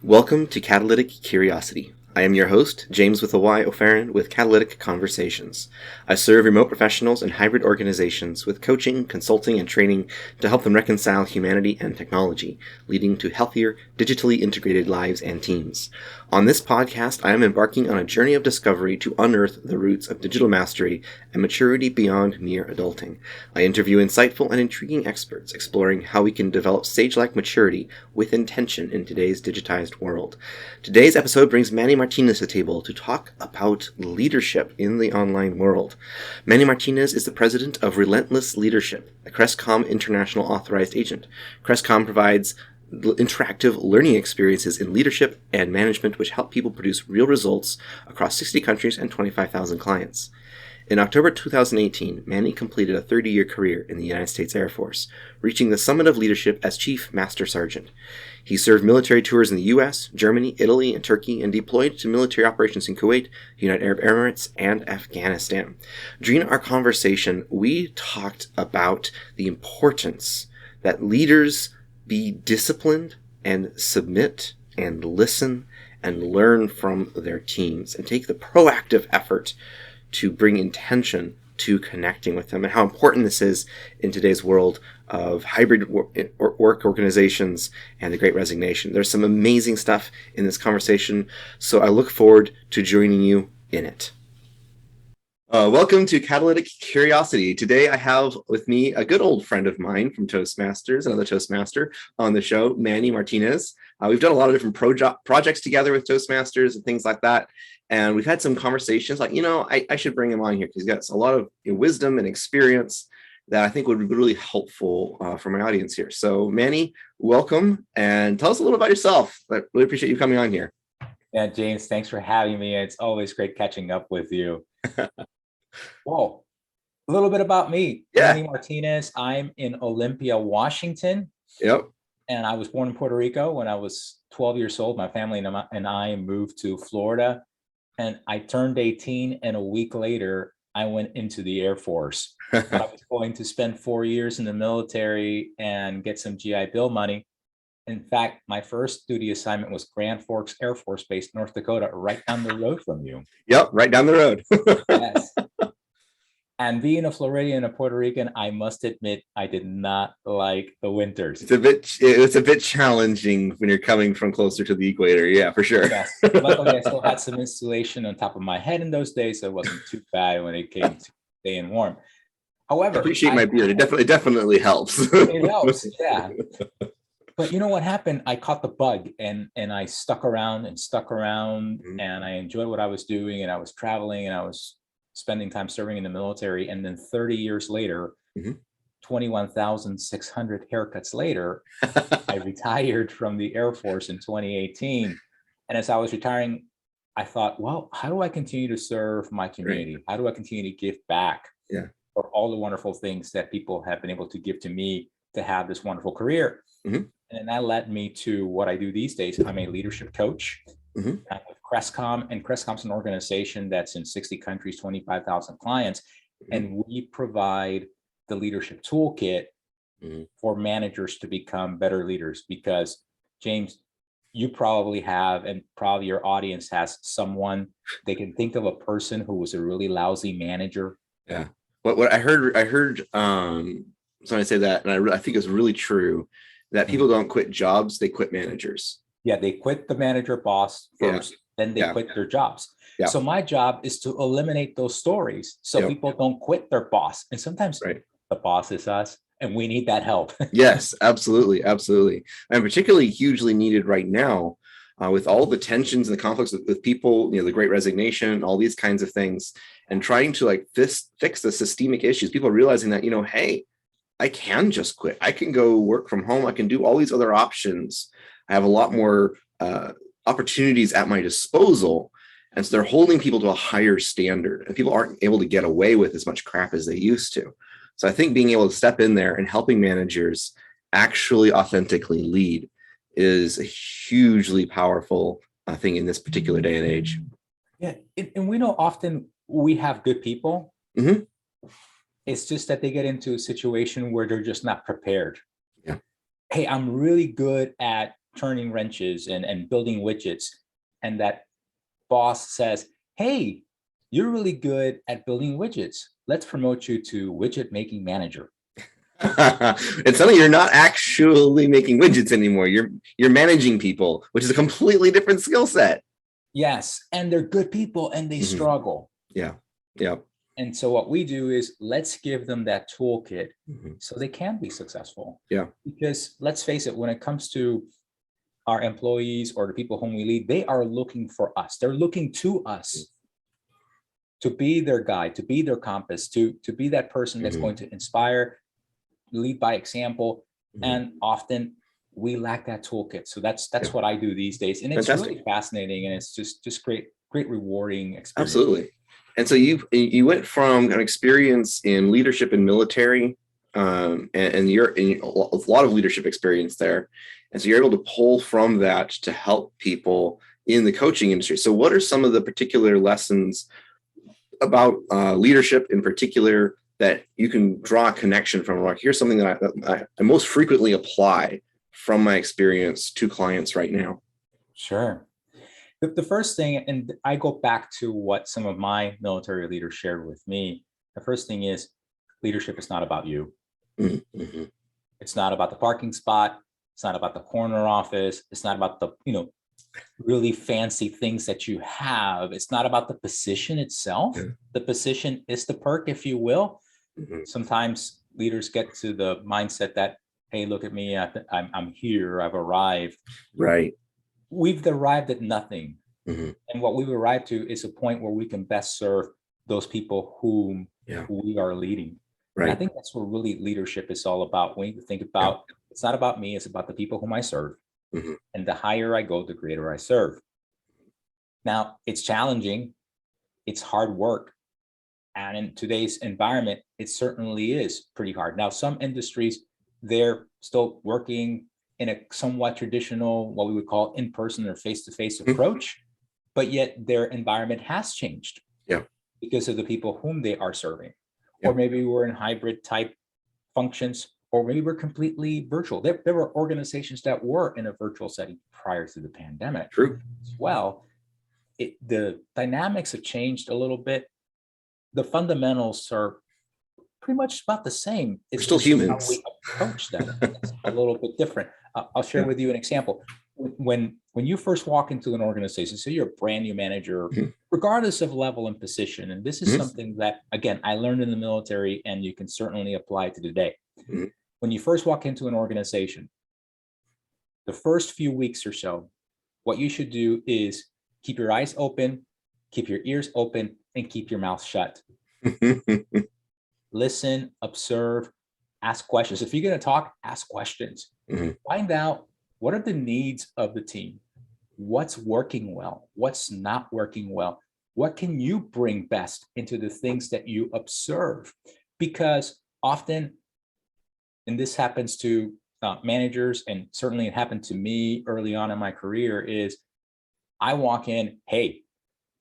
Welcome to Catalytic Curiosity. I am your host, Jaymes with a Y O'Farron with Catalytic Conversations. I serve remote professionals and hybrid organizations with coaching, consulting, and training to help them reconcile humanity and technology, leading to healthier, digitally integrated lives and teams. On this podcast, I am embarking on a journey of discovery to unearth the roots of digital mastery and maturity beyond mere adulting. I interview insightful and intriguing experts exploring how we can develop sage-like maturity with intention in today's digitized world. Today's episode brings Manny Martinez to the table to talk about leadership in the online world. Manny Martinez is the president of Relentless Leadership, a Crestcom International authorized agent. Crestcom provides interactive learning experiences in leadership and management which help people produce real results across 60 countries and 25,000 clients. In October 2018, Manny completed a 30-year career in the United States Air Force, reaching the summit of leadership as Chief Master Sergeant. He served military tours in the U.S., Germany, Italy, and Turkey, and deployed to military operations in Kuwait, United Arab Emirates, and Afghanistan. During our conversation, we talked about the importance that leaders be disciplined and submit and listen and learn from their teams and take the proactive effort to bring intention to connecting with them, and how important this is in today's world of hybrid work organizations and the Great Resignation. There's some amazing stuff in this conversation, so I look forward to joining you in it. Welcome to Catalytic Curiosity. Today I have with me a good old friend of mine from Toastmasters, another Toastmaster on the show, Manny Martinez. We've done a lot of different projects together with Toastmasters and things like that. And we've had some conversations like, I should bring him on here because he's got a lot of wisdom and experience that I think would be really helpful for my audience here. So Manny, welcome, and tell us a little about yourself. I really appreciate you coming on here. Yeah, James, thanks for having me. It's always great catching up with you. Whoa, a little bit about me. Yeah. Manny Martinez. I'm in Olympia, Washington. Yep. And I was born in Puerto Rico. When I was 12 years old, my family and I moved to Florida. And I turned 18, and a week later, I went into the Air Force. I was going to spend 4 years in the military and get some GI Bill money. In fact, my first duty assignment was Grand Forks Air Force Base, North Dakota, right down the road from you. Yep, right down the road. Yes. And being a Floridian and a Puerto Rican, I must admit, I did not like the winters. It's a bit challenging when you're coming from closer to the equator. Yeah, for sure. Yes. Luckily, I still had some insulation on top of my head in those days, so it wasn't too bad when it came to staying warm. However, I appreciate my beard. It definitely helps. It helps, yeah. But you know what happened? I caught the bug, and I stuck around, Mm-hmm. and I enjoyed what I was doing, and I was traveling, and I was spending time serving in the military. And then 30 years later, Mm-hmm. 21,600 haircuts later, I retired from the Air Force in 2018. And as I was retiring, I thought, well, how do I continue to serve my community? Right. How do I continue to give back for all the wonderful things that people have been able to give to me to have this wonderful career? Mm-hmm. And that led me to what I do these days. I'm a leadership coach. Mm-hmm. I'm with Crestcom, and Crestcom's an organization that's in 60 countries, 25,000 clients. Mm-hmm. And we provide the leadership toolkit for managers to become better leaders. Because, James, you probably have, and probably your audience has, someone they can think of, a person who was a really lousy manager. Yeah. What I heard somebody say that, and I think it's really true, that people don't quit jobs, they quit managers. Yeah, they quit the manager boss first, then they quit their jobs. Yeah. So my job is to eliminate those stories so people don't quit their boss. And sometimes the boss is us, and we need that help. Yes, absolutely. Absolutely. And particularly hugely needed right now with all the tensions and the conflicts with people, the Great Resignation, all these kinds of things, and trying to fix the systemic issues. People realizing that, hey, I can just quit. I can go work from home. I can do all these other options. I have a lot more opportunities at my disposal. And so they're holding people to a higher standard, and people aren't able to get away with as much crap as they used to. So I think being able to step in there and helping managers actually authentically lead is a hugely powerful thing in this particular day and age. Yeah. And we know often we have good people. Mm-hmm. It's just that they get into a situation where they're just not prepared. Yeah. Hey, I'm really good at turning wrenches and building widgets, and that boss says, hey, you're really good at building widgets. Let's promote you to widget making manager. And suddenly you're not actually making widgets anymore. You're managing people, which is a completely different skill set. Yes, and they're good people and they struggle. Yeah, yeah. And so what we do is let's give them that toolkit so they can be successful. Yeah. Because let's face it, when it comes to our employees or the people whom we lead, they are looking for us. They're looking to us to be their guide, to be their compass, to be that person that's going to inspire, lead by example. And often we lack that toolkit. So that's what I do these days. And it's really fascinating, and it's just great rewarding experience. Absolutely. And so you went from an experience in leadership in military, and you're in a lot of leadership experience there. And so you're able to pull from that to help people in the coaching industry. So what are some of the particular lessons about leadership in particular that you can draw a connection from? Like, here's something that I most frequently apply from my experience to clients right now. Sure. The first thing, and I go back to what some of my military leaders shared with me. The first thing is leadership is not about you. It's not about the parking spot. It's not about the corner office. It's not about the, really fancy things that you have. It's not about the position itself. The position is the perk, if you will. Sometimes leaders get to the mindset that, hey, look at me, I'm here, I've arrived. Right. We've arrived at nothing. And what we've arrived to is a point where we can best serve those people whom we are leading. Right. And I think that's what really leadership is all about. We need to think about, it's not about me, it's about the people whom I serve. And the higher I go, the greater I serve. Now, it's challenging, it's hard work. And in today's environment, it certainly is pretty hard. Now, some industries, they're still working in a somewhat traditional, what we would call in-person or face-to-face approach, but yet their environment has changed because of the people whom they are serving. Or maybe we're in hybrid type functions, or maybe we're completely virtual. There were organizations that were in a virtual setting prior to the pandemic. True. As well, the dynamics have changed a little bit. The fundamentals are pretty much about the same. It's still humans. How we approach them. It's a little bit different. I'll share with you an example. When you first walk into an organization, so you're a brand new manager, regardless of level and position, and this is something that, again, I learned in the military, and you can certainly apply to today. When you first walk into an organization, the first few weeks or so, what you should do is keep your eyes open, keep your ears open, and keep your mouth shut. Listen, observe, ask questions. If you're going to talk, ask questions. Find out, what are the needs of the team? What's working well? What's not working well? What can you bring best into the things that you observe? Because often, and this happens to managers, and certainly it happened to me early on in my career, is I walk in, hey,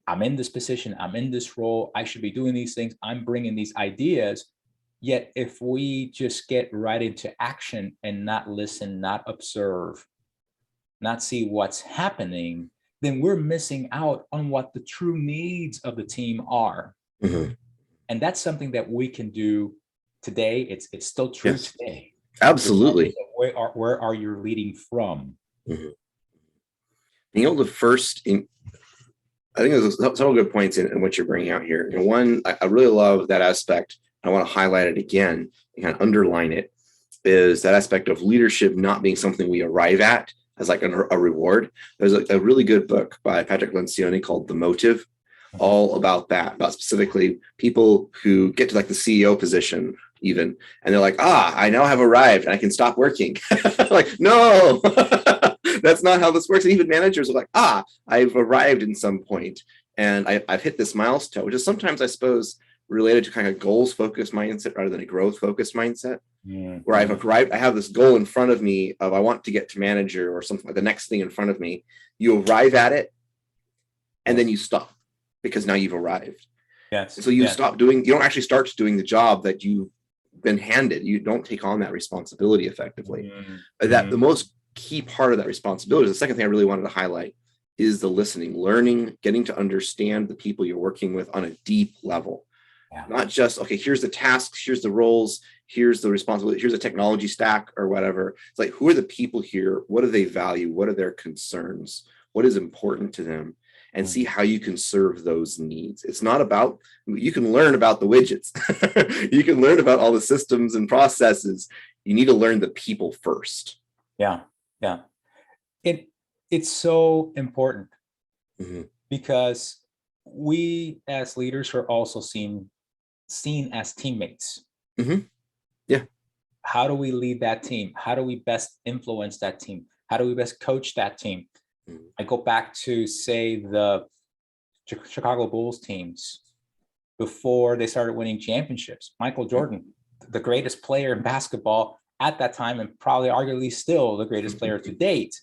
I'm in this position, I'm in this role, I should be doing these things, I'm bringing these ideas. Yet if we just get right into action and not listen, not observe, not see what's happening, then we're missing out on what the true needs of the team are. And that's something that we can do today. It's still true today. Absolutely. Where are you leading from? Being able to I think there's several good points in what you're bringing out here. And one, I really love that aspect. I want to highlight it again and kind of underline it, is that aspect of leadership not being something we arrive at as like a reward. There's a really good book by Patrick Lencioni called The Motive, all about that, about specifically people who get to like the CEO position even, and they're like, I now have arrived and I can stop working. Like, no, that's not how this works. And even managers are like, I've arrived in some point and I've hit this milestone, which is sometimes, I suppose, related to kind of goals-focused mindset rather than a growth-focused mindset, where I've arrived, I have this goal in front of me of I want to get to manager or something like the next thing in front of me. You arrive at it and then you stop because now you've arrived. Yes. And so you you don't actually start doing the job that you've been handed. You don't take on that responsibility effectively. That the most key part of that responsibility. The second thing I really wanted to highlight is the listening, learning, getting to understand the people you're working with on a deep level. Yeah. Not just, okay, here's the tasks, here's the roles, here's the responsibility, here's a technology stack or whatever. It's like, who are the people here? What do they value? What are their concerns? What is important to them? And see how you can serve those needs. It's not about, you can learn about the widgets. You can learn about all the systems and processes. You need to learn the people first. Yeah, yeah. It's so important because we as leaders are also seen as teammates. Yeah. How do we lead that team? How do we best influence that team? How do we best coach that team? I go back to, say, the Chicago Bulls teams before they started winning championships. Michael Jordan, the greatest player in basketball at that time, and probably arguably still the greatest player to date.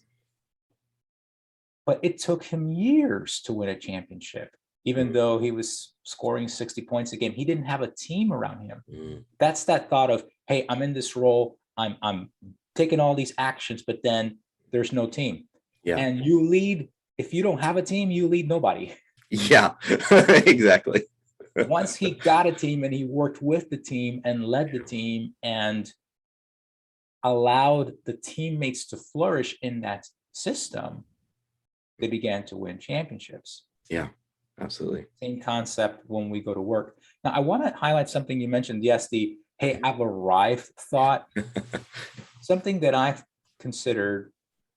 But it took him years to win a championship. Even though he was scoring 60 points a game, he didn't have a team around him. That's that thought of, hey, I'm in this role, I'm taking all these actions, but then there's no team. Yeah. And you lead, if you don't have a team, you lead nobody. Yeah, exactly. Once he got a team and he worked with the team and led the team and allowed the teammates to flourish in that system, they began to win championships. Yeah, absolutely. Same concept when we go to work. Now, I want to highlight something you mentioned. Yes, the, hey, I've arrived thought. Something that I've considered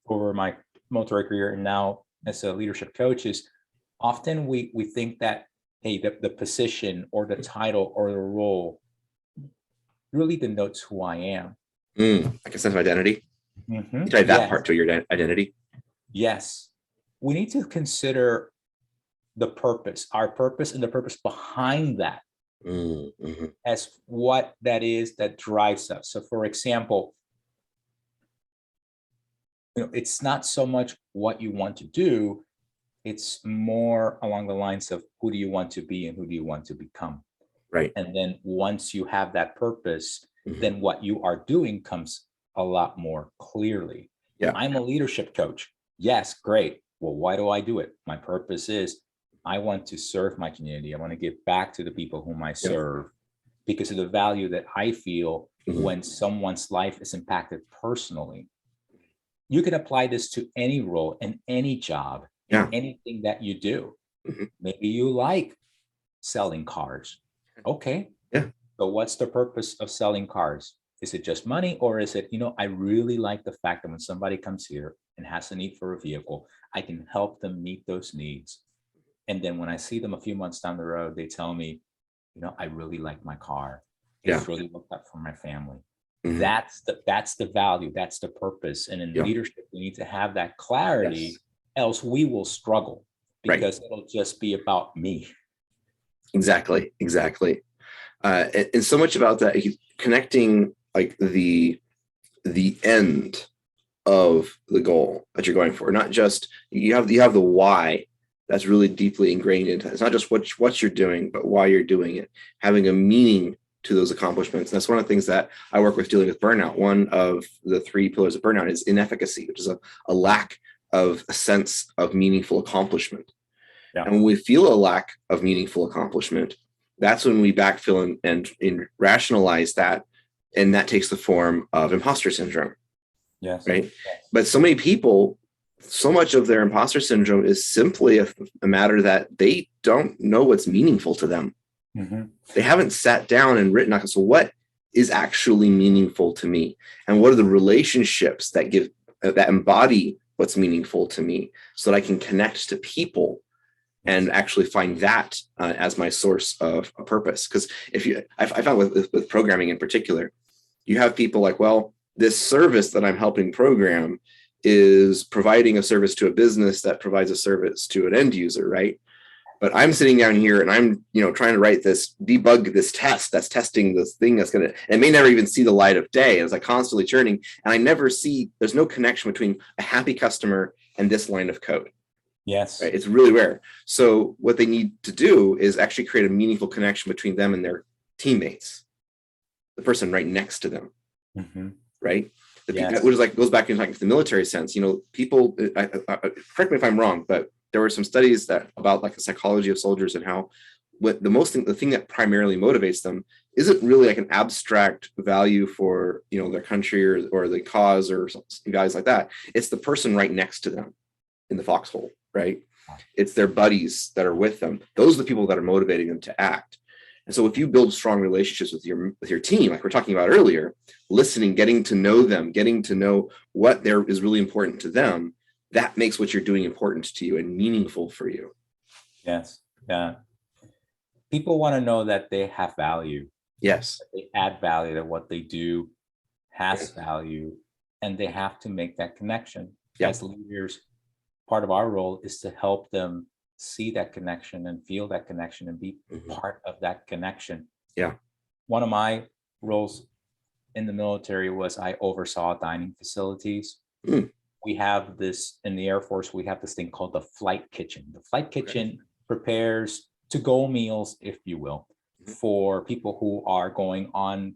over my military career and now as a leadership coach is often we think that, hey, the position or the title or the role really denotes who I am. Like a sense of identity. You tie that part to your identity. Yes. We need to consider the purpose, our purpose, and the purpose behind that as what that is that drives us. So, for example, it's not so much what you want to do, it's more along the lines of who do you want to be and who do you want to become. Right. And then once you have that purpose, then what you are doing comes a lot more clearly. Yeah. I'm a leadership coach. Yes, great. Well, why do I do it? My purpose is I want to serve my community. I want to give back to the people whom I serve because of the value that I feel when someone's life is impacted personally. You can apply this to any role and any job, and anything that you do. Maybe you like selling cars. Okay. Yeah. So what's the purpose of selling cars? Is it just money, or is it, I really like the fact that when somebody comes here and has a need for a vehicle, I can help them meet those needs. And then when I see them a few months down the road, they tell me, I really like my car. It's really worked out for my family. That's the value. That's the purpose. And in leadership, we need to have that clarity, else we will struggle because it'll just be about me. Exactly. And so much about that, connecting like the end of the goal that you're going for, not just you have the why that's really deeply ingrained into it. It's not just what you're doing, but why you're doing it, having a meaning to those accomplishments. And that's one of the things that I work with dealing with burnout. One of the 3 pillars of burnout is inefficacy, which is a lack of a sense of meaningful accomplishment. Yeah. And when we feel a lack of meaningful accomplishment, that's when we backfill and rationalize that. And that takes the form of imposter syndrome. Yes. Right. Yes. But so many people, so much of their imposter syndrome is simply a matter that they don't know what's meaningful to them. They haven't sat down and written, so what is actually meaningful to me? And what are the relationships that embody what's meaningful to me so that I can connect to people and actually find that as my source of a purpose? Because I found with programming in particular, you have people like, well, this service that I'm helping program is providing a service to a business that provides a service to an end user, right? But I'm sitting down here and I'm, trying to debug this test that's testing this thing that's going to, it may never even see the light of day. It's like constantly churning. And I never see, there's no connection between a happy customer and this line of code. Yes. Right? It's really rare. So what they need to do is actually create a meaningful connection between them and their teammates, the person right next to them. Right. Yes. which is like goes back into like the military sense. People. Correct me if I'm wrong, but there were some studies that about like the psychology of soldiers and how the thing that primarily motivates them isn't really like an abstract value for their country or the cause or guys like that. It's the person right next to them in the foxhole, right? It's their buddies that are with them. Those are the people that are motivating them to act. And so if you build strong relationships with your team, like we're talking about earlier, listening, getting to know them, getting to know what is really important to them, that makes what you're doing important to you and meaningful for you. Yes. Yeah. People want to know that they have value. Yes. They add value, that what they do has value, and they have to make that connection. Yeah. As leaders, part of our role is to help them see that connection and feel that connection and be part of that connection. Yeah. One of my roles in the military was I oversaw dining facilities. We have this in the Air Force, we have this thing called the flight kitchen. The flight kitchen prepares to-go meals, if you will, for people who are going on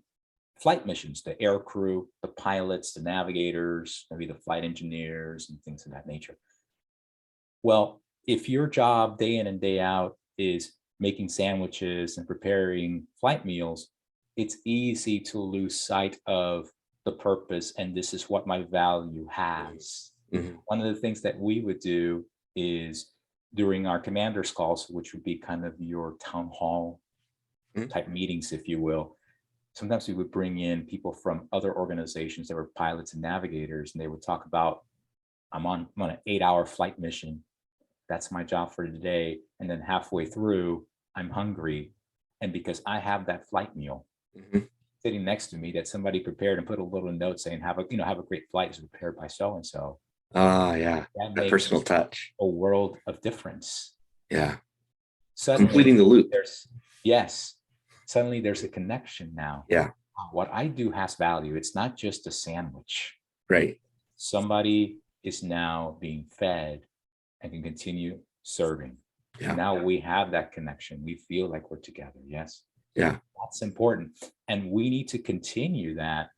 flight missions, the air crew, the pilots, the navigators, maybe the flight engineers and things of that nature. Well, if your job day in and day out is making sandwiches and preparing flight meals, it's easy to lose sight of the purpose and this is what my value has. One of the things that we would do is during our commanders calls, which would be kind of your town hall type meetings, if you will, sometimes we would bring in people from other organizations that were pilots and navigators, and they would talk about, I'm on an 8-hour flight mission. That's my job for today. And then halfway through, I'm hungry. And because I have that flight meal sitting next to me that somebody prepared and put a little note saying, have a great flight, is prepared by so-and-so. Yeah. That personal touch. A world of difference. Yeah. Suddenly, completing the loop. Suddenly there's a connection now. Yeah. What I do has value. It's not just a sandwich. Right. Somebody is now being fed and can continue serving. Yeah. Now we have that connection. We feel like we're together. Yes. Yeah. That's important. And we need to continue that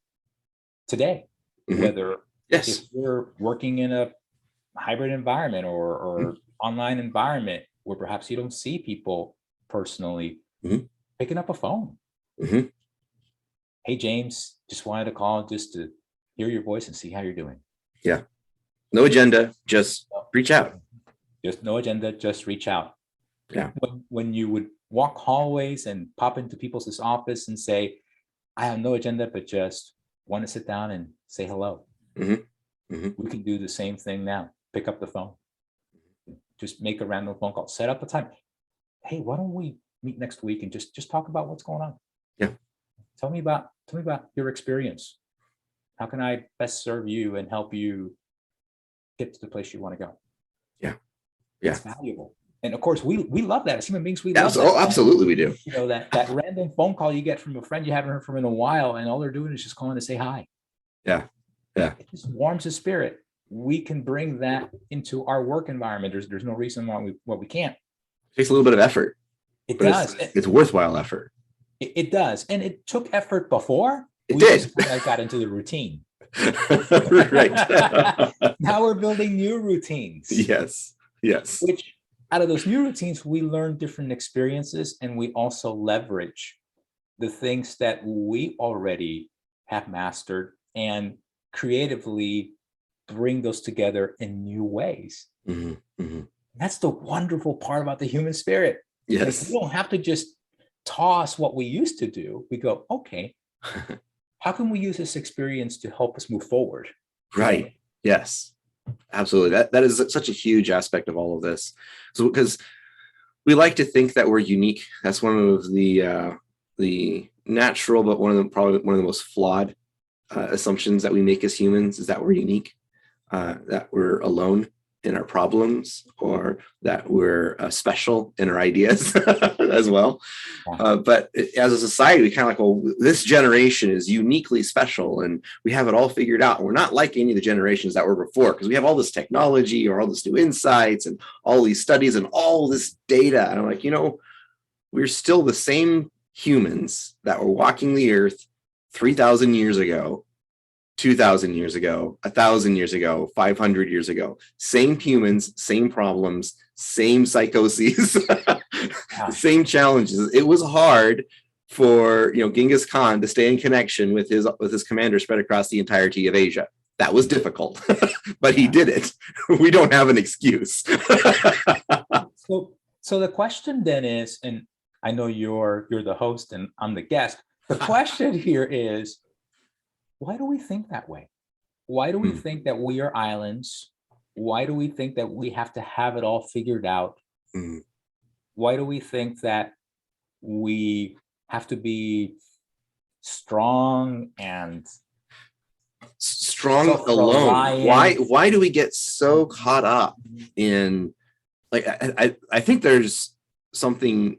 today. Whether if you're working in a hybrid environment or online environment where perhaps you don't see people personally, picking up a phone. Hey, James, just wanted to call just to hear your voice and see how you're doing. Yeah. No agenda, just reach out. Just no agenda, just reach out. Yeah. When you would walk hallways and pop into people's office and say, I have no agenda, but just want to sit down and say hello. We can do the same thing now. Pick up the phone. Just make a random phone call. Set up a time. Hey, why don't we meet next week and just talk about what's going on? Yeah. Tell me about your experience. How can I best serve you and help you get to the place you want to go? Yeah. Yeah. It's valuable. And of course, we love that. As human beings, we love that. Oh, absolutely we do. That random phone call you get from a friend you haven't heard from in a while, and all they're doing is just calling to say hi. Yeah. Yeah. It just warms the spirit. We can bring that into our work environment. There's no reason why we can't. It takes a little bit of effort. It does. It's worthwhile effort. It does. And it took effort before. It did. I got into the routine. Right. Now we're building new routines. Yes. Yes. Which out of those new routines, we learn different experiences, and we also leverage the things that we already have mastered and creatively bring those together in new ways. That's the wonderful part about the human spirit. Yes. Like, we don't have to just toss what we used to do. We go, okay, how can we use this experience to help us move forward? Right. Yes. Absolutely. That is such a huge aspect of all of this. So because we like to think that we're unique. That's one of the natural, but probably one of the most flawed assumptions that we make as humans is that we're unique, that we're alone in our problems, or that we're special in our ideas as well. But as a society, we kind of like, well, this generation is uniquely special and we have it all figured out. We're not like any of the generations that were before because we have all this technology or all this new insights and all these studies and all this data. And I'm like, we're still the same humans that were walking the earth 3,000 years ago 2,000 years ago, 1,000 years ago, 500 years ago. Same humans, same problems, same psychoses, same challenges. It was hard for Genghis Khan to stay in connection with his commander spread across the entirety of Asia. That was difficult, but he did it. We don't have an excuse. So the question then is, and I know you're the host and I'm the guest. The question here is, why do we think that way? Why do we think that we are islands? Why do we think that we have to have it all figured out? Why do we think that we have to be strong and strong alone? Why do we get so caught up in, like, I think there's something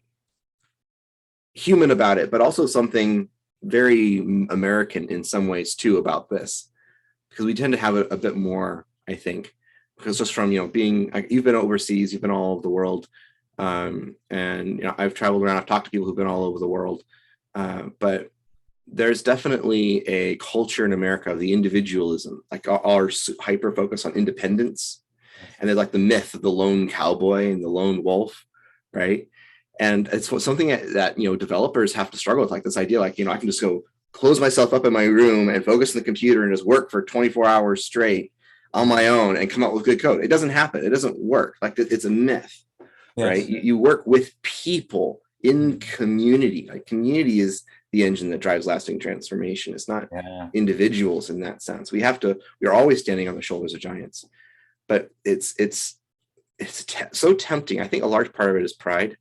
human about it, but also something very American in some ways too about this, because we tend to have a bit more, I think, because just from being, like, you've been overseas, you've been all over the world, and I've traveled around, I've talked to people who've been all over the world, but there's definitely a culture in America of the individualism, like our hyper focus on independence, and there's like the myth of the lone cowboy and the lone wolf, right? And it's something that developers have to struggle with, like this idea, like, I can just go close myself up in my room and focus on the computer and just work for 24 hours straight on my own and come up with good code. It doesn't happen. It doesn't work. Like, it's a myth, right? You work with people in community. Like, community is the engine that drives lasting transformation. It's not individuals in that sense. We're always standing on the shoulders of giants, but it's so tempting. I think a large part of it is pride.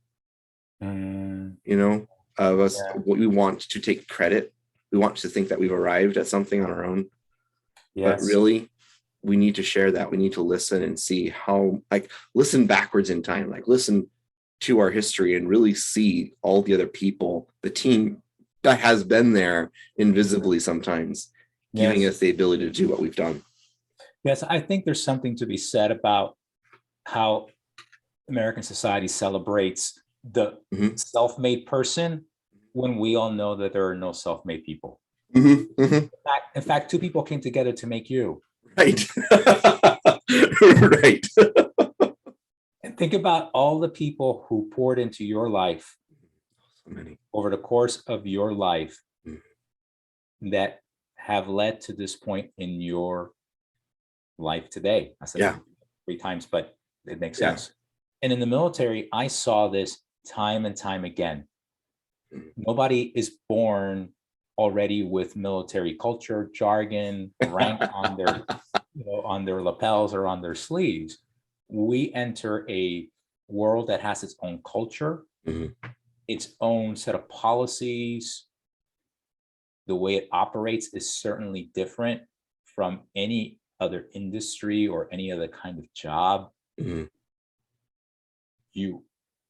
Of us, we want to take credit. We want to think that we've arrived at something on our own. But really, we need to share that. We need to listen and see how, like, listen backwards in time, like listen to our history and really see all the other people, the team that has been there invisibly sometimes, giving us the ability to do what we've done. Yes, I think there's something to be said about how American society celebrates the self-made person when we all know that there are no self-made people. In fact, two people came together to make you. Right. Right. And think about all the people who poured into your life over the course of your life that have led to this point in your life today. I said it 3 times, but it makes sense. And in the military, I saw this time and time again. Nobody is born already with military culture, jargon, rank on their, on their lapels or on their sleeves. We enter a world that has its own culture, its own set of policies. The way it operates is certainly different from any other industry or any other kind of job. You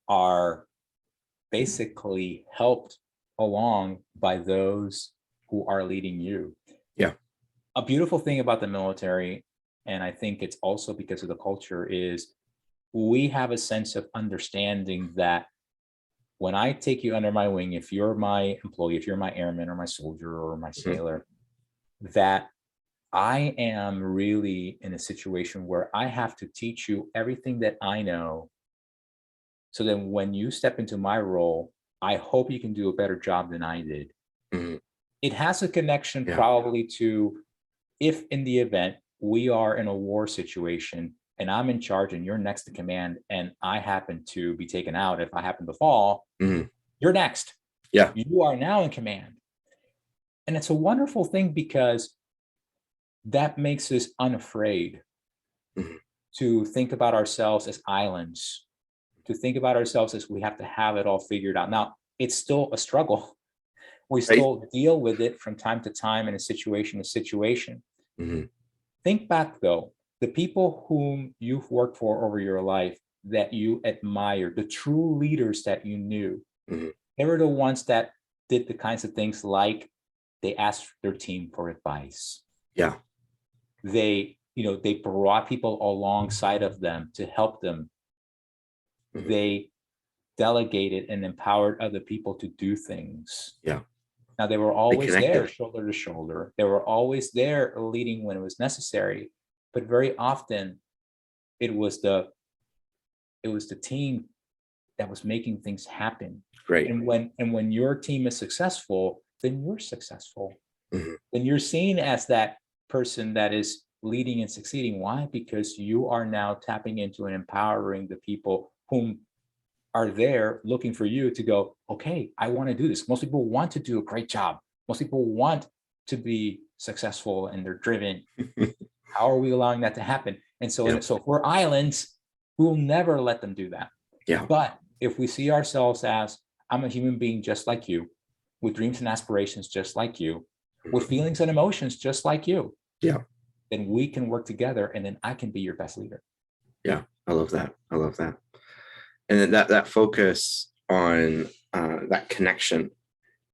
are basically helped along by those who are leading you. A beautiful thing about the military, and I think it's also because of the culture, is we have a sense of understanding that when I take you under my wing, if you're my employee, if you're my airman or my soldier or my sailor, that I am really in a situation where I have to teach you everything that I know. So then when you step into my role, I hope you can do a better job than I did. It has a connection probably to, if in the event we are in a war situation and I'm in charge and you're next to command and I happen to be taken out, if I happen to fall, you're next. You are now in command. And it's a wonderful thing because that makes us unafraid to think about ourselves as islands, to think about ourselves as we have to have it all figured out. Now, it's still a struggle. We still deal with it from time to time in a situation to situation. Think back, though, the people whom you've worked for over your life that you admire, the true leaders that you knew, they were the ones that did the kinds of things like they asked their team for advice. They brought people alongside of them to help them. They delegated and empowered other people to do things. Now, they were always there, connected. shoulder to shoulder. They were always there leading when it was necessary. But very often it was the team that was making things happen. Right. And when your team is successful, then you're successful. Mhm. Then you're seen as that person that is leading and succeeding. Why? Because you are now tapping into and empowering the people whom are there looking for you to go, okay, I want to do this. Most people want to do a great job. Most people want to be successful and they're driven. How are we allowing that to happen? And so, Yeah. so if we're islands, we'll never let them do that. Yeah. But if we see ourselves as, I'm a human being just like you, with dreams and aspirations just like you, with feelings and emotions just like you, Yeah. then we can work together, and then I can be your best leader. Yeah. I love that. I love that. And then that focus on that connection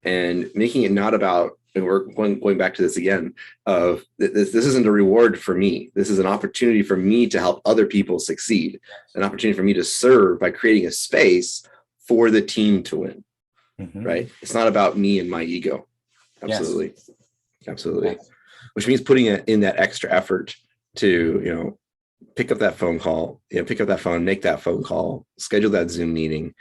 and making it not about, and we're going back to this again, of this isn't a reward for me. This is an opportunity for me to help other people succeed, an opportunity for me to serve by creating a space for the team to win, right? It's not about me and my ego. Absolutely. Yes. Absolutely. Yes. Which means putting in that extra effort to, pick up that phone call, pick up that phone, make that phone call, schedule that Zoom meeting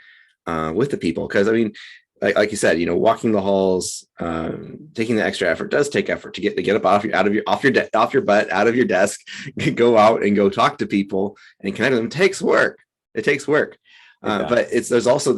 with the people. Because I mean, like you said, walking the halls, taking the extra effort does take effort to get up off your butt, out of your desk, go out and go talk to people and connect with them. It takes work. It takes work. But there's also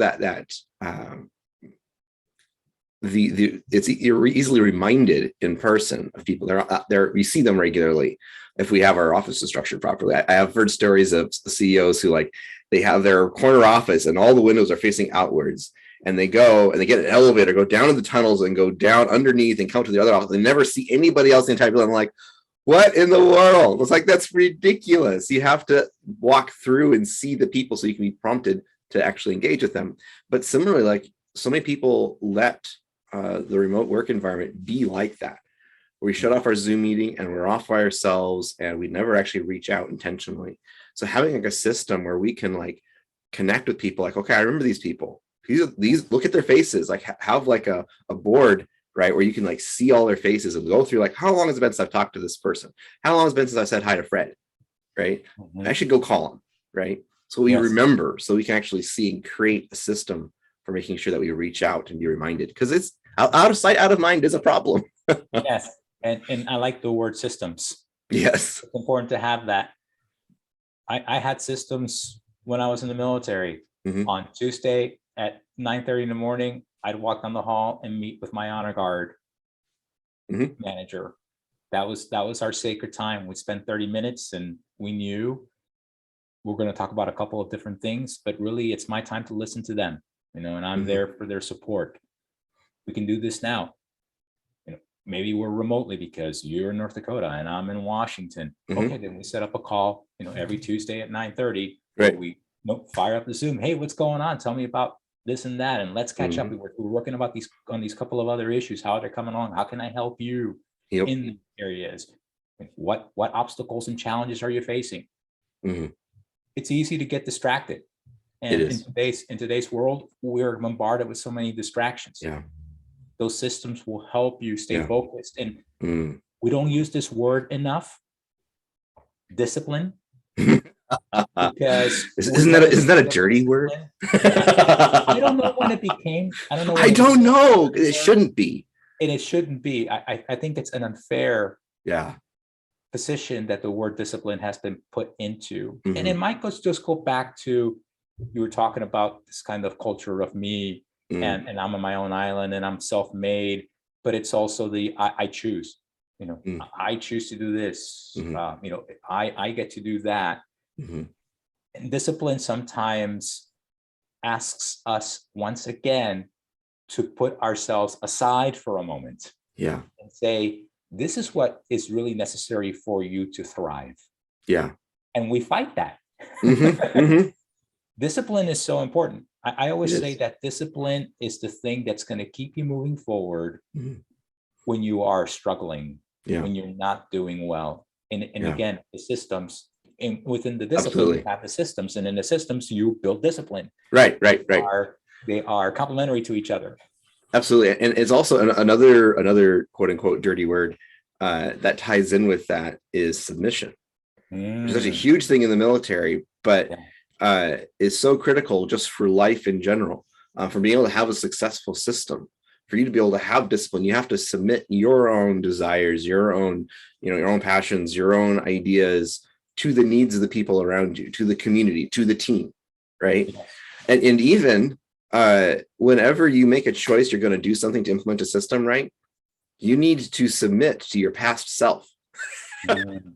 you're easily reminded in person of people. They're we see them regularly if we have our offices structured properly. I have heard stories of CEOs who they have their corner office and all the windows are facing outwards, and they go and they get an elevator, go down to the tunnels and go down underneath and come to the other office. They never see anybody else in the entire building. I'm like, what in the world? It's like, that's ridiculous. You have to walk through and see the people so you can be prompted to actually engage with them. But similarly, so many people let the remote work environment be like that. We shut off our Zoom meeting and we're off by ourselves and we never actually reach out intentionally. So having a system where we can connect with people, okay, I remember these people. These look at their faces, have a board, right, where you can see all their faces and go through how long has it been since I've talked to this person? How long has it been since I said hi to Fred? Right? I should go call him, right? So we remember, so we can actually see and create a system for making sure that we reach out and be reminded, because it's out of sight, out of mind is a problem. Yes. And I like the word systems. Yes. It's important to have that. I had systems when I was in the military. On Tuesday at 9:30 in the morning, I'd walk down the hall and meet with my honor guard manager. That was our sacred time. We spent 30 minutes and we knew we're going to talk about a couple of different things, but really it's my time to listen to them, and I'm there for their support. We can do this now. Maybe we're remotely because you're in North Dakota and I'm in Washington. Okay, then we set up a call, every Tuesday at 9:30. Right. We fire up the Zoom. Hey, what's going on? Tell me about this and that, and let's catch up. We're working about these couple of other issues. How they're coming along? How can I help you in the areas? What obstacles and challenges are you facing? It's easy to get distracted, and in today's world, we're bombarded with so many distractions. Yeah. Those systems will help you stay focused. And we don't use this word enough, discipline. Because isn't that a dirty word? I don't know when it became. I don't know. It shouldn't be. And it shouldn't be. I think it's an unfair position that the word discipline has been put into. And it might just go back to, you were talking about this kind of culture of me. And I'm on my own island and I'm self-made, but it's also I choose, I choose to do this, I get to do that. And discipline sometimes asks us once again to put ourselves aside for a moment. And say, this is what is really necessary for you to thrive. And we fight that. Discipline is so important. I always say that discipline is the thing that's going to keep you moving forward when you are struggling, when you're not doing well. And again, the systems, and within the discipline, you have the systems, and in the systems, you build discipline. Right. They are complementary to each other. Absolutely. And it's also another quote unquote dirty word that ties in with that is submission. There's such a Mm, huge thing in the military, but yeah. is so critical just for life in general, for being able to have a successful system. For you to be able to have discipline, you have to submit your own desires, your own, your own passions, your own ideas to the needs of the people around you, to the community, to the team, right? Yes. And even whenever you make a choice, you're going to do something to implement a system, right? You need to submit to your past self. Mm,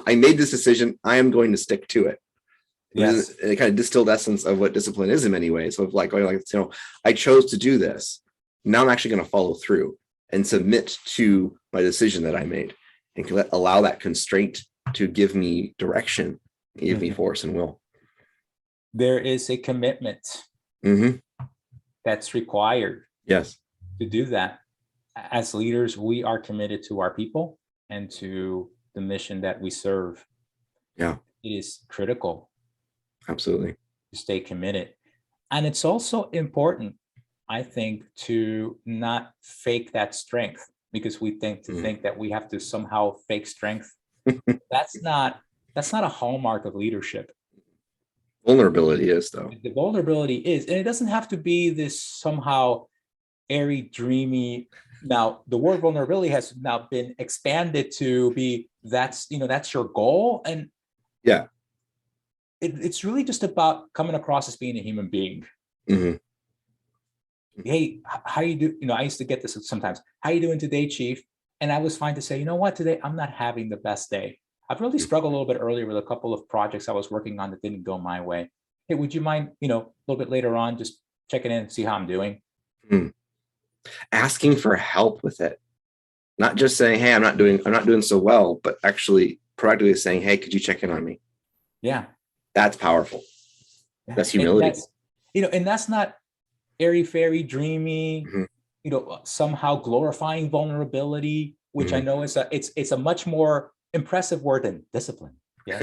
I made this decision. I am going to stick to it. Which is yes. a kind of distilled essence of what discipline is in many ways. So, like, I chose to do this. Now I'm actually going to follow through and submit to my decision that I made, and allow that constraint to give me direction, give me Mhm. force and will. There is a commitment Mm-hmm. that's required Yes. to do that. As leaders, we are committed to our people and to the mission that we serve. Yeah. It is critical Absolutely. to stay committed. And it's also important, I think, to not fake that strength, because we think that we have to somehow fake strength. That's not a hallmark of leadership. Vulnerability is though. The vulnerability is, and it doesn't have to be this somehow airy, dreamy. Now, the word vulnerability has now been expanded to be that's your goal, and Yeah. it's really just about coming across as being a human being. Mm-hmm. Hey, how you do? I used to get this sometimes. How you doing today, Chief? And I was fine to say, you know what, today I'm not having the best day. I've really struggled a little bit earlier with a couple of projects I was working on that didn't go my way. Hey, would you mind, a little bit later on, just checking in and see how I'm doing? Mm. Asking for help with it, not just saying, "Hey, I'm not doing so well," but actually proactively saying, "Hey, could you check in on me?" Yeah, That's powerful. yeah. That's And humility. and that's not airy fairy, dreamy, Mm-hmm. somehow glorifying vulnerability, which I Mm-hmm. know it's a much more impressive word than discipline. Yeah.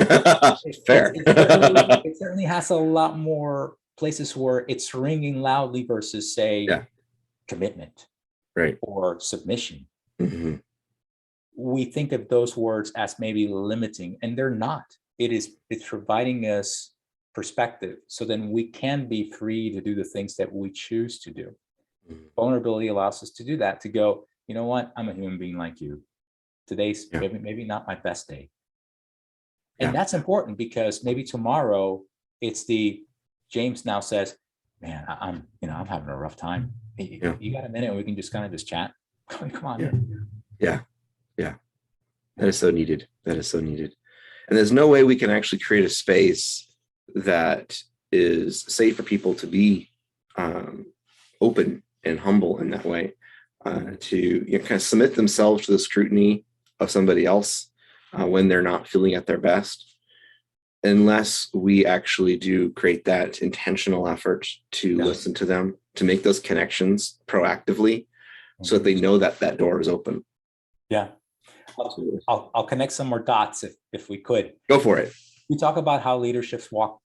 Fair. It certainly has a lot more places where it's ringing loudly versus, say, Yeah. commitment Right. or submission. Mm-hmm. We think of those words as maybe limiting, and they're not. It's providing us perspective, so then we can be free to do the things that we choose to do. Vulnerability allows us to do that, to go, you know what, I'm a human being like you. Today's Yeah. maybe not my best day. And Yeah. that's important, because maybe tomorrow it's the Jaymes now says, man, I'm having a rough time. Hey, Yeah. you got a minute? We can just kind of just chat. Come on Yeah. in. Yeah. Yeah. That Yeah. is so needed. That is so needed. And there's no way we can actually create a space that is safe for people to be open and humble in that way, to kind of submit themselves to the scrutiny of somebody else when they're not feeling at their best, unless we actually do create that intentional effort to Yeah. listen to them, to make those connections proactively so that they Mhm. know that that door is open. Yeah. Absolutely. I'll connect some more dots if we could. Go for it. We talk about how leaders walk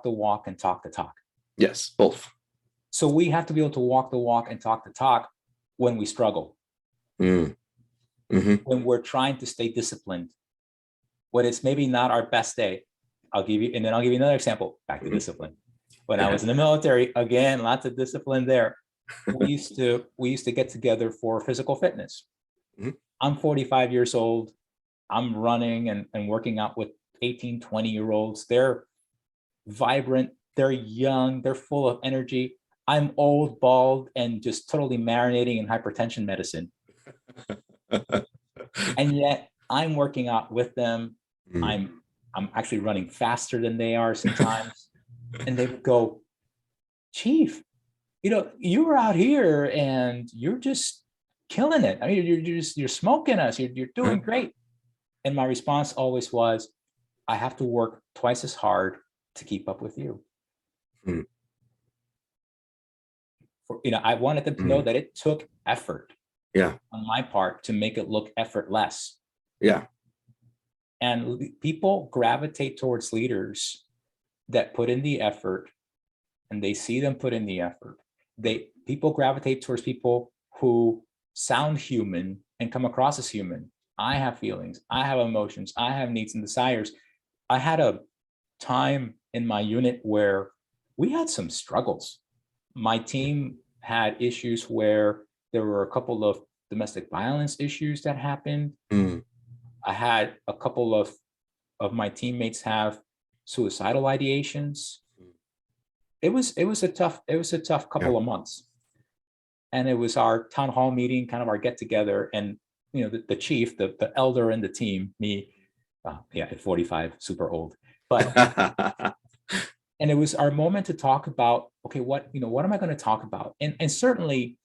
the walk and talk the talk. Yes, both. So we have to be able to walk the walk and talk the talk when we struggle, Mm. Mm-hmm. when we're trying to stay disciplined, when it's maybe not our best day. I'll give you another example. Back to Mm-hmm. discipline. When I Yeah. was in the military, again, lots of discipline there. We used to get together for physical fitness. Mm-hmm. I'm 45 years old. I'm running and working out with 18, 20-year-olds. They're vibrant, they're young, they're full of energy. I'm old, bald, and just totally marinating in hypertension medicine. And yet I'm working out with them. Mm. I'm actually running faster than they are sometimes. And they would go, Chief, you were out here and you're just killing it. I mean, you're smoking us. You're Huh? doing great. And my response always was, I have to work twice as hard to keep up with you. Mm. I wanted them to know Mm. that it took effort Yeah. on my part to make it look effortless. Yeah. And people gravitate towards leaders that put in the effort, and they see them put in the effort. People gravitate towards people who sound human and come across as human. I have feelings, I have emotions, I have needs and desires. I had a time in my unit where we had some struggles. My team had issues where there were a couple of domestic violence issues that happened. I had a couple of my teammates have suicidal ideations. It was a tough couple of months. And it was our town hall meeting, kind of our get together, and the chief, the elder in the team, me, at 45, super old, but and it was our moment to talk about, okay, what am I going to talk about? And certainly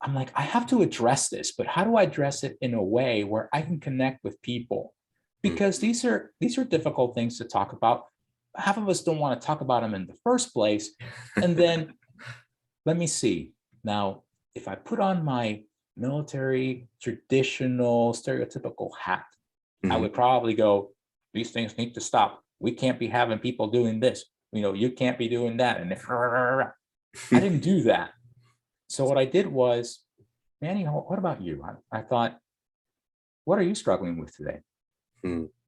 I'm like, I have to address this, but how do I address it in a way where I can connect with people? Because these are difficult things to talk about. Half of us don't want to talk about them in the first place. And then let me see. Now, if I put on my military, traditional, stereotypical hat, I would probably go, these things need to stop. We can't be having people doing this. You can't be doing that. And I didn't do that. So what I did was, Manny, what about you? I thought, what are you struggling with today?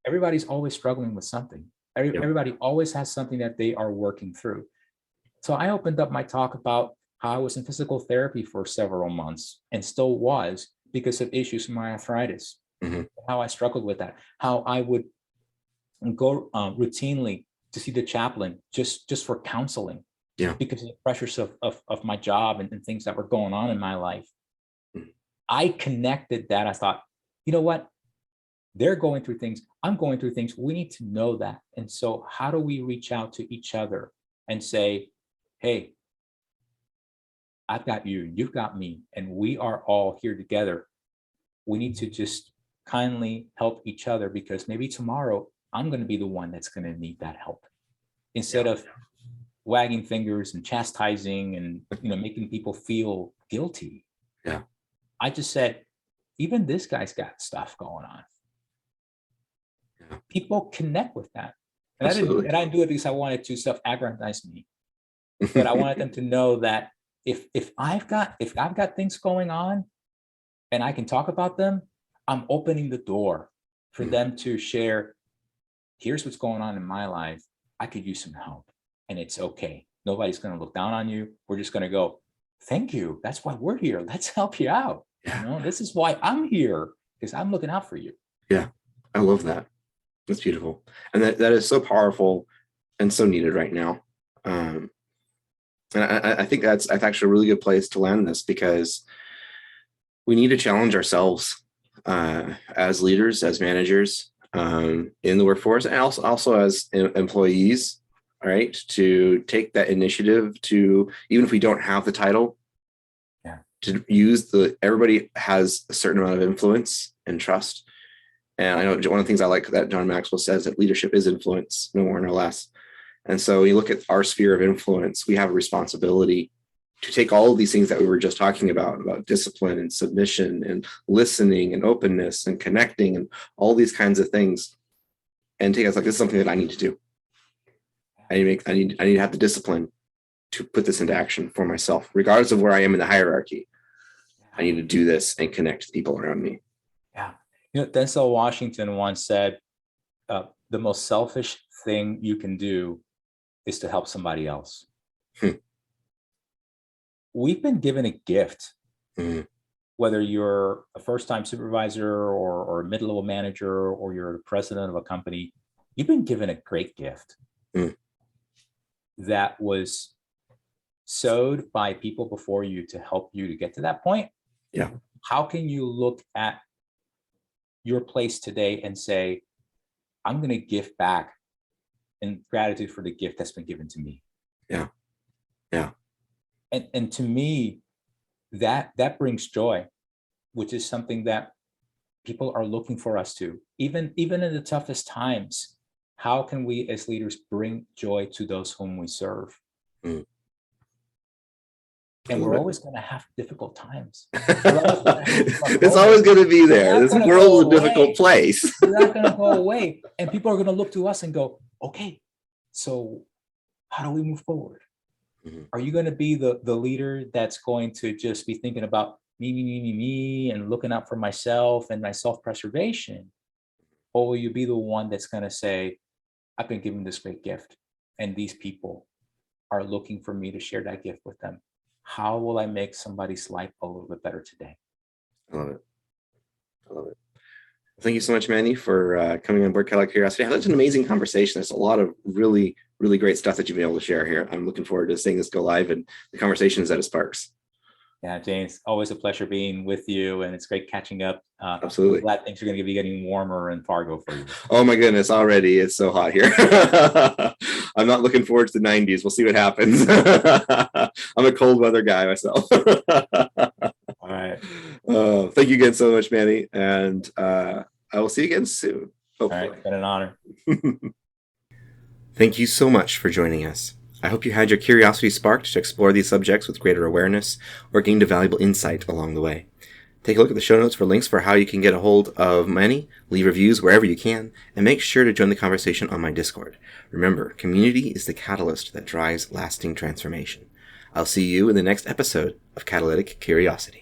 Everybody's always struggling with something. Everybody always has something that they are working through. So I opened up my talk about how I was in physical therapy for several months and still was because of issues with my arthritis, how I struggled with that, how I would go routinely to see the chaplain just for counseling because of the pressures of my job and things that were going on in my life. I connected that. I thought, you know what? They're going through things. I'm going through things. We need to know that. And so how do we reach out to each other and say, hey, I've got you, you've got me, and we are all here together. We need to just kindly help each other because maybe tomorrow I'm going to be the one that's going to need that help. Instead of wagging fingers and chastising and making people feel guilty. I just said, even this guy's got stuff going on. People connect with that. And I didn't do it because I wanted to self-aggrandize me. But I wanted them to know that if I've got things going on and I can talk about them, I'm opening the door for them to share, here's what's going on in my life. I could use some help. And it's okay. Nobody's going to look down on you. We're just going to go, thank you. That's why we're here. Let's help you out. This is why I'm here, because I'm looking out for you. Yeah, I love that. That's beautiful. And that is so powerful and so needed right now. And I think that's actually a really good place to land this, because we need to challenge ourselves as leaders, as managers in the workforce, and also as employees, right? To take that initiative to, even if we don't have the title, to use everybody has a certain amount of influence and trust. And I know one of the things I like that John Maxwell says, that leadership is influence, no more, no less. And so you look at our sphere of influence, we have a responsibility to take all of these things that we were just talking about discipline and submission and listening and openness and connecting and all these kinds of things, and take us like, this is something that I need to do. I need to have the discipline to put this into action for myself, regardless of where I am in the hierarchy. I need to do this and connect to people around me. Yeah. Denzel Washington once said, the most selfish thing you can do is to help somebody else. We've been given a gift, whether you're a first-time supervisor or a mid-level manager, or you're the president of a company, you've been given a great gift that was sowed by people before you to help you to get to that point. Yeah. How can you look at your place today and say, I'm going to give back in gratitude for the gift that's been given to me? Yeah. And to me, that brings joy, which is something that people are looking for us to, even in the toughest times. How can we as leaders bring joy to those whom we serve? And we're always going to have difficult times. It's always going to be there. This world is a difficult place. We're not going to go away. And people are going to look to us and go, okay, so how do we move forward? Mhm. Are you going to be the leader that's going to just be thinking about me, and looking out for myself and my self-preservation? Or will you be the one that's going to say, I've been given this great gift, and these people are looking for me to share that gift with them. How will I make somebody's life a little bit better today? I love it. I love it. Thank you so much, Manny, for coming on board Catalytic Curiosity. I had such an amazing conversation. There's a lot of really, really great stuff that you've been able to share here. I'm looking forward to seeing this go live and the conversations that it sparks. Yeah, James, always a pleasure being with you, and it's great catching up. I'm Absolutely. glad things are going to be getting warmer in Fargo for you. Oh my goodness, already it's so hot here. I'm not looking forward to the 90s. We'll see what happens. I'm a cold weather guy myself. All right. Thank you again so much, Manny. And I will see you again soon, All hopefully. right. It's been an honor. Thank you so much for joining us. I hope you had your curiosity sparked to explore these subjects with greater awareness or gained a valuable insight along the way. Take a look at the show notes for links for how you can get a hold of Manny, leave reviews wherever you can, and make sure to join the conversation on my Discord. Remember, community is the catalyst that drives lasting transformation. I'll see you in the next episode of Catalytic Curiosity.